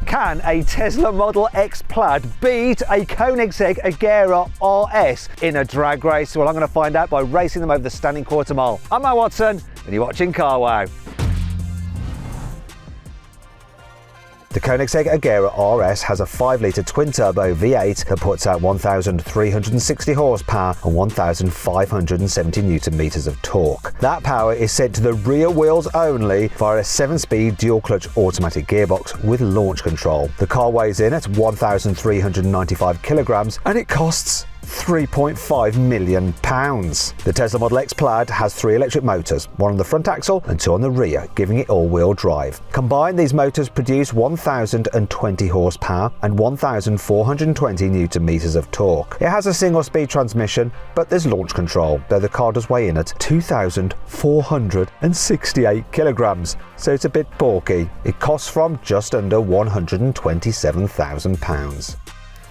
Can a Tesla Model X Plaid beat a Koenigsegg Agera RS in a drag race? Well, I'm going to find out by racing them over the standing quarter mile. I'm Matt Watson, and you're watching carwow. The Koenigsegg Agera RS has a 5-litre twin-turbo V8 that puts out 1,360 horsepower and 1,570 newton-meters of torque. That power is sent to the rear wheels only via a 7-speed dual-clutch automatic gearbox with launch control. The car weighs in at 1,395 kilograms and it costs £3.5 million. The Tesla Model X Plaid has 3 electric motors, one on the front axle and 2 on the rear, giving it all-wheel drive. Combined, these motors produce 1,020 horsepower and 1,420 newton-meters of torque. It has a single-speed transmission, but there's launch control, though the car does weigh in at 2,468 kilograms, so it's a bit bulky. It costs from just under £127,000.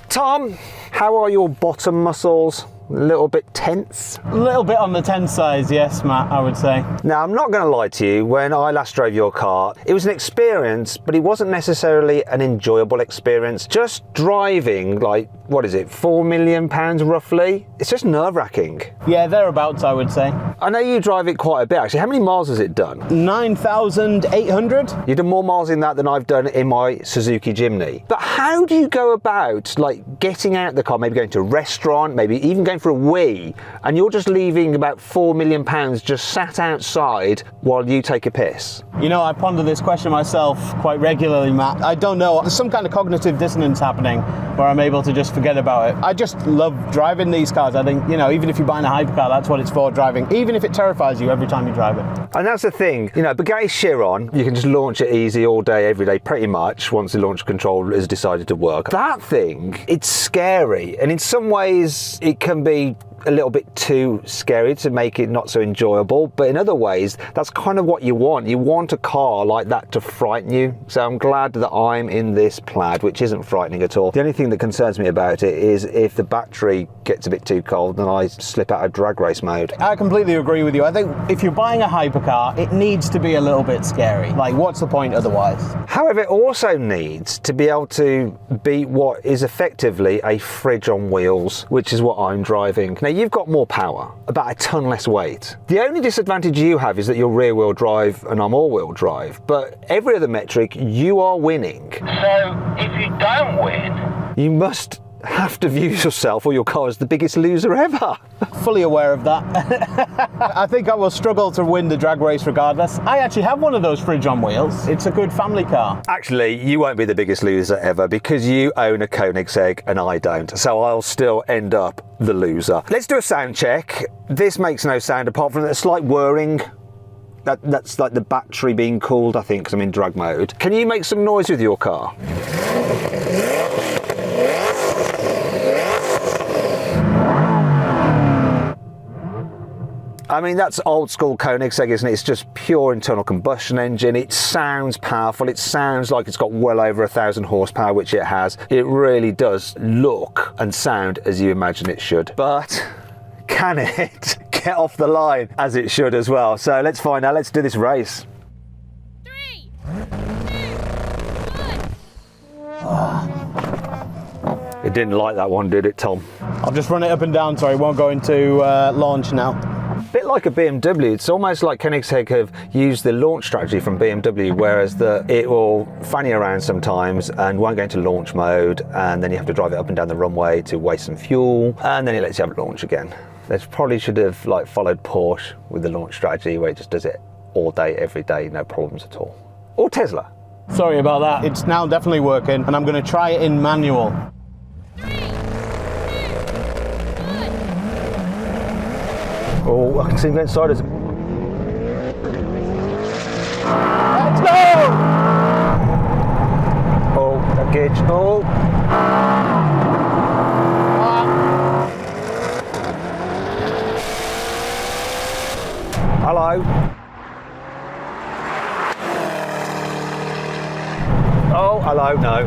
Tom, how are your bottom muscles? A little bit tense? A little bit on the tense side, yes, Matt, I would say. Now, I'm not going to lie to you, when I last drove your car, it was an experience, but it wasn't necessarily an enjoyable experience. Just driving, like, what is it, £4 million roughly? It's just nerve-wracking. Yeah, thereabouts, I would say. I know you drive it quite a bit, actually. How many miles has it done? 9,800. You've done more miles in that than I've done in my Suzuki Jimny. But how do you go about, like, getting out the car, maybe going to a restaurant, maybe even going for a wee, and you're just leaving about £4 million just sat outside while you take a piss? You know, I ponder this question myself quite regularly, Matt. I don't know. There's some kind of cognitive dissonance happening where I'm able to just forget about it. I just love driving these cars. I think, you know, even if you're buying a hypercar, that's what it's for, driving, even if it terrifies you every time you drive it. And that's the thing, you know, Bugatti Chiron, you can just launch it easy all day, every day, pretty much, once the launch control has decided to work. That thing, it's scary, and in some ways it can be a little bit too scary to make it not so enjoyable, but in other ways that's kind of what you want. You want a car like that to frighten you, so I'm glad that I'm in this Plaid, which isn't frightening at all. The only thing that concerns me about it is if the battery gets a bit too cold, then I slip out of drag race mode. I completely agree with you. I think if you're buying a hypercar, it needs to be a little bit scary. Like, what's the point otherwise? However, it also needs to be able to beat what is effectively a fridge on wheels, which is what I'm driving. Now, you've got more power, about a ton less weight. The only disadvantage you have is that you're rear-wheel drive and I'm all-wheel drive, but every other metric, you are winning. So, if you don't win, you must have to view yourself or your car as the biggest loser ever. Fully aware of that. I think I will struggle to win the drag race regardless. I actually have one of those fridge on wheels. It's a good family car. Actually, you won't be the biggest loser ever because you own a Koenigsegg and I don't, so I'll still end up the loser. Let's do a sound check. This makes no sound apart from a slight whirring. That's like the battery being cooled, I think, because I'm in drag mode. Can you make some noise with your car? I mean, that's old school Koenigsegg, isn't it? It's just pure internal combustion engine. It sounds powerful. It sounds like it's got well over 1,000 horsepower, which it has. It really does look and sound as you imagine it should. But can it get off the line as it should as well? So let's find out. Let's do this race. 3, 2, 1. It didn't like that one, did it, Tom? I'll just run it up and down so it won't go into launch now. A bit like a BMW, it's almost like Koenigsegg have used the launch strategy from BMW, whereas it will fanny around sometimes and won't go into launch mode, and then you have to drive it up and down the runway to waste some fuel, and then it lets you have a launch again. They probably should have followed Porsche with the launch strategy where it just does it all day, every day, no problems at all. Or Tesla. Sorry about that. It's now definitely working, and I'm going to try it in manual. 3, 2, 1. Oh, I can see him going inside us. Let's go! Oh, that gauge. Oh. Hello. Oh, hello, no.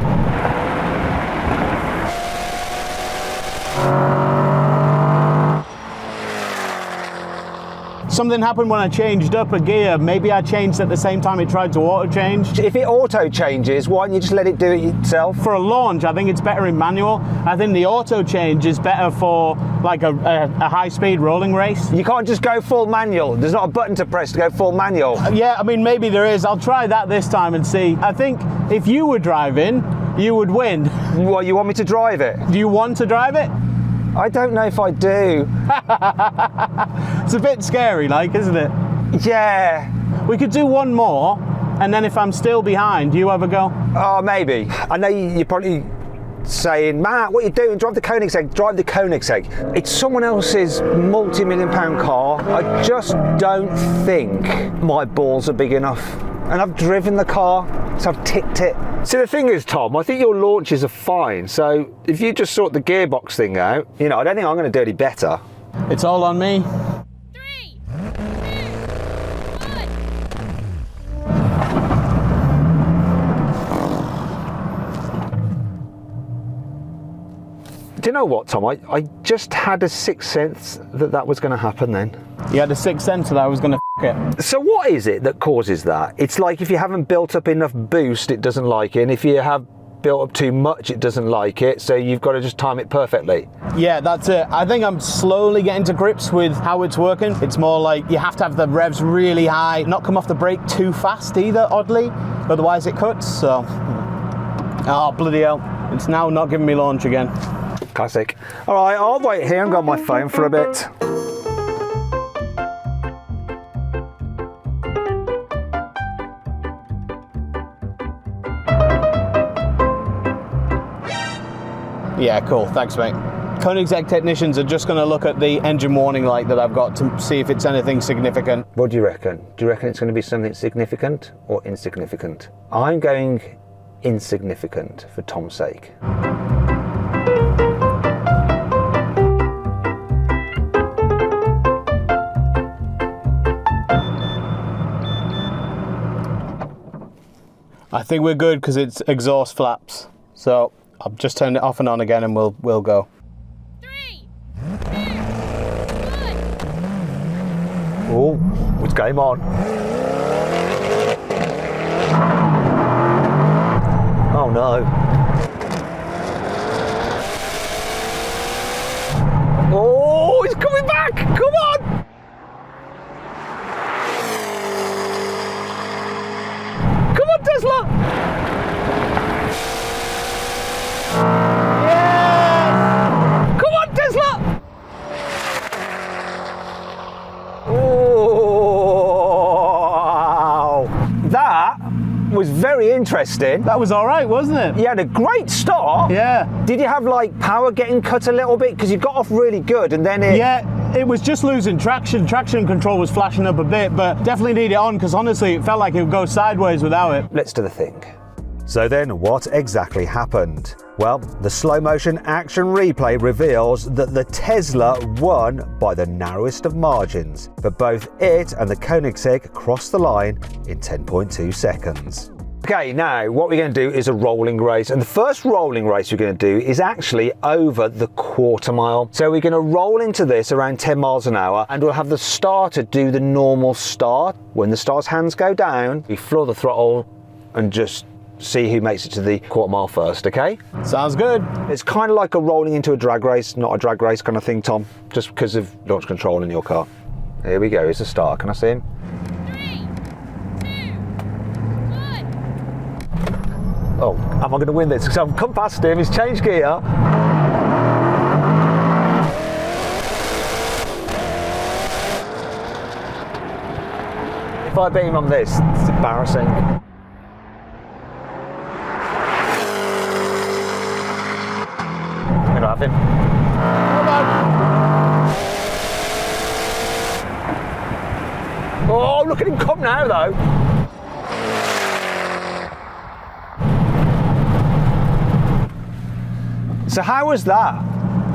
something happened when I changed up a gear. Maybe I changed at the same time it tried to auto change. If it auto changes, why don't you just let it do it itself? For a launch, I think it's better in manual. I think the auto change is better for like a high-speed rolling race. You can't just go full manual. There's not a button to press to go full manual. Yeah, I mean, maybe there is. I'll try that this time and see. I think if you were driving, you would win. What, you want me to drive it? Do you want to drive it? I don't know if I do. It's a bit scary, like, isn't it? Yeah. We could do one more, and then if I'm still behind, you have a go. Oh, maybe. I know you're probably saying, Matt, what are you doing? Drive the Koenigsegg, drive the Koenigsegg. It's someone else's multi-million-pound car. I just don't think my balls are big enough. And I've driven the car, so I've ticked it. See, the thing is, Tom, I think your launches are fine. So if you just sort the gearbox thing out, you know, I don't think I'm going to do any better. It's all on me. 3, 2, 1. Do you know what, Tom? I just had a sixth sense that that was going to happen then. You had a sixth sense that I was going to it. So what is it that causes that? It's like if you haven't built up enough boost, it doesn't like it. And if you have built up too much, it doesn't like it. So you've got to just time it perfectly. Yeah, that's it. I think I'm slowly getting to grips with how it's working. It's more like you have to have the revs really high, not come off the brake too fast either, oddly. Otherwise it cuts, so. Oh, bloody hell. It's now not giving me launch again. Classic. All right, I'll wait here and go on my phone for a bit. Yeah, cool. Thanks, mate. Koenigsegg technicians are just going to look at the engine warning light that I've got to see if it's anything significant. What do you reckon? Do you reckon it's going to be something significant or insignificant? I'm going insignificant for Tom's sake. I think we're good because it's exhaust flaps. So I've just turned it off and on again and we'll go. 3, 2, 1. Oh, what's game on? Oh no. Oh, he's coming back! Come on! Come on, Tesla! Yes! Come on, Tesla! Oh, that was very interesting. That was all right, wasn't it? You had a great start. Yeah. Did you have like power getting cut a little bit? Because you got off really good and then it... Yeah, it was just losing traction. Traction control was flashing up a bit, but definitely need it on because honestly, it felt like it would go sideways without it. Let's do the thing. So then what exactly happened? Well, the slow motion action replay reveals that the Tesla won by the narrowest of margins, but both it and the Koenigsegg crossed the line in 10.2 seconds. Okay, now what we're going to do is a rolling race, and the first rolling race we're going to do is actually over the quarter mile. So we're going to roll into this around 10 miles an hour, and we'll have the starter do the normal start. When the star's hands go down, we floor the throttle and just see who makes it to the quarter mile first, okay? Sounds good. It's kind of like a rolling into a drag race, not a drag race kind of thing, Tom, just because of launch control in your car. Here we go, here's the start. Can I see him? 3, 2, 1. Oh, am I going to win this? Because I've come past him, he's changed gear. If I beat him on this, it's embarrassing. I'm going to have him. Come on. Oh, look at him come now, though. So how was that?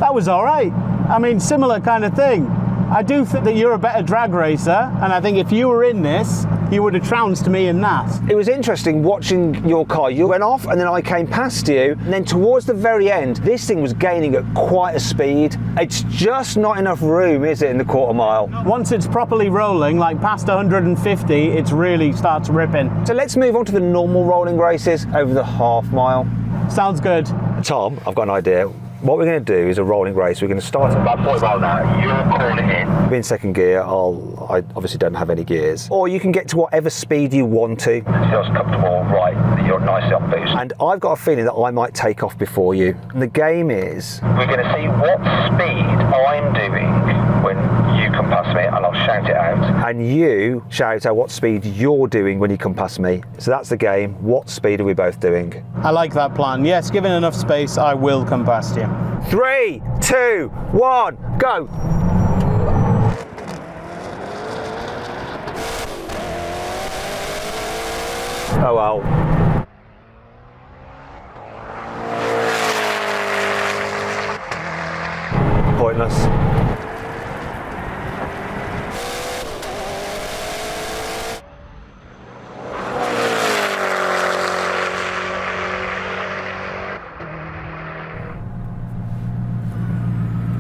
That was all right. I mean, similar kind of thing. I do think that you're a better drag racer, and I think if you were in this, you would have trounced me in that. It was interesting watching your car. You went off and then I came past you, and then towards the very end, this thing was gaining at quite a speed. It's just not enough room, is it, in the quarter mile? Once it's properly rolling, like past 150, it really starts ripping. So let's move on to the normal rolling races over the half mile. Sounds good. Tom, I've got an idea. What we're going to do is a rolling race. We're going to start About 40 miles an hour, you're calling in. in second gear. I obviously don't have any gears. Or you can get to whatever speed you want to. It's just comfortable, right, that you're nicely on boost. And I've got a feeling that I might take off before you. And the game is... We're going to see what speed I'm doing when you come past me, and I'll shout it out. And you shout out what speed you're doing when you come past me. So that's the game. What speed are we both doing? I like that plan. Yes, given enough space, I will come past you. 3, 2, 1, go! Oh well. Pointless.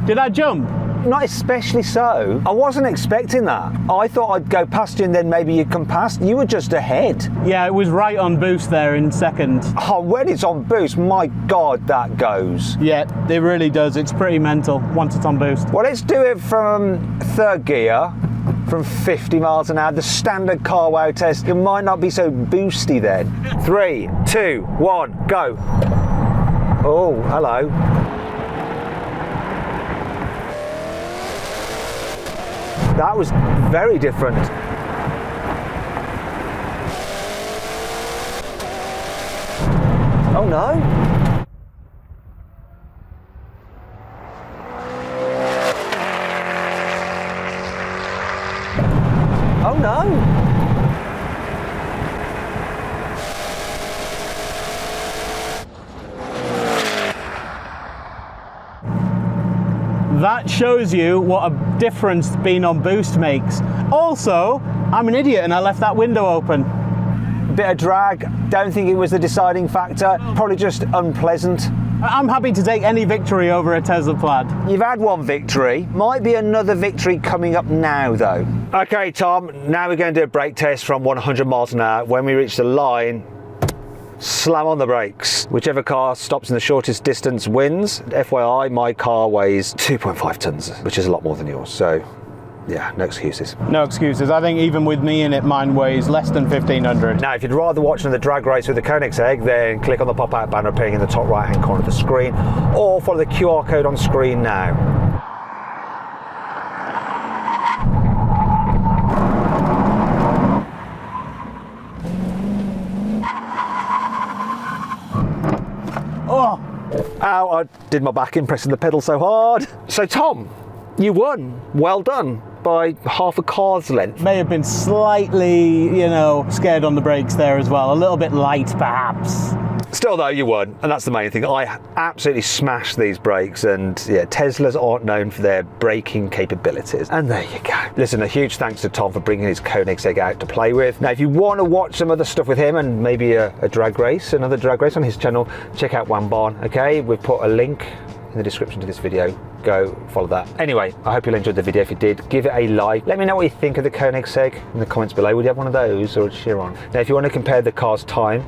Did I jump? Not especially so. I wasn't expecting that. I thought I'd go past you and then maybe you'd come past. You were just ahead. Yeah, it was right on boost there in second. Oh, when it's on boost, my God, that goes. Yeah, it really does. It's pretty mental once it's on boost. Well, let's do it from third gear, from 50 miles an hour, the standard carwow test. It might not be so boosty then. 3, 2, 1, go. Oh, hello. That was very different. Oh no. Oh no. That shows you what a difference being on boost makes. Also, I'm an idiot and I left that window open. Bit of drag, don't think it was the deciding factor, probably just unpleasant. I'm happy to take any victory over a Tesla Plaid. You've had one victory, might be another victory coming up now though. Okay Tom, now we're going to do a brake test from 100 miles an hour. When we reach the line, slam on the brakes. Whichever car stops in the shortest distance wins. FYI, my car weighs 2.5 tons, which is a lot more than yours, so yeah, no excuses. No excuses. I think even with me in it, mine weighs less than 1,500. Now, if you'd rather watch another drag race with the Koenigsegg, then click on the pop-out banner appearing in the top right-hand corner of the screen, or follow the QR code on screen now. Oh! Ow, I did my back in pressing the pedal so hard. So Tom, you won. Well done. By half a car's length. May have been slightly, you know, scared on the brakes there as well. A little bit light, perhaps. Still though, you won, and that's the main thing. I absolutely smashed these brakes, and yeah, Teslas aren't known for their braking capabilities. And there you go. Listen, a huge thanks to Tom for bringing his Koenigsegg out to play with. Now, if you want to watch some other stuff with him and maybe a drag race, another drag race on his channel, check out Wambarn, okay? We've put a link in the description to this video. Go follow that. Anyway, I hope you'll enjoy the video. If you did, give it a like. Let me know what you think of the Koenigsegg in the comments below. Would you have one of those or a Chiron? Now, if you want to compare the car's time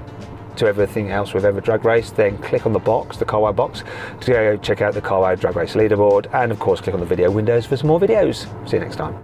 to everything else we've ever drag raced, then click on the box, the carwow box, to go check out the carwow drag race leaderboard, and of course click on the video windows for some more videos. See you next time.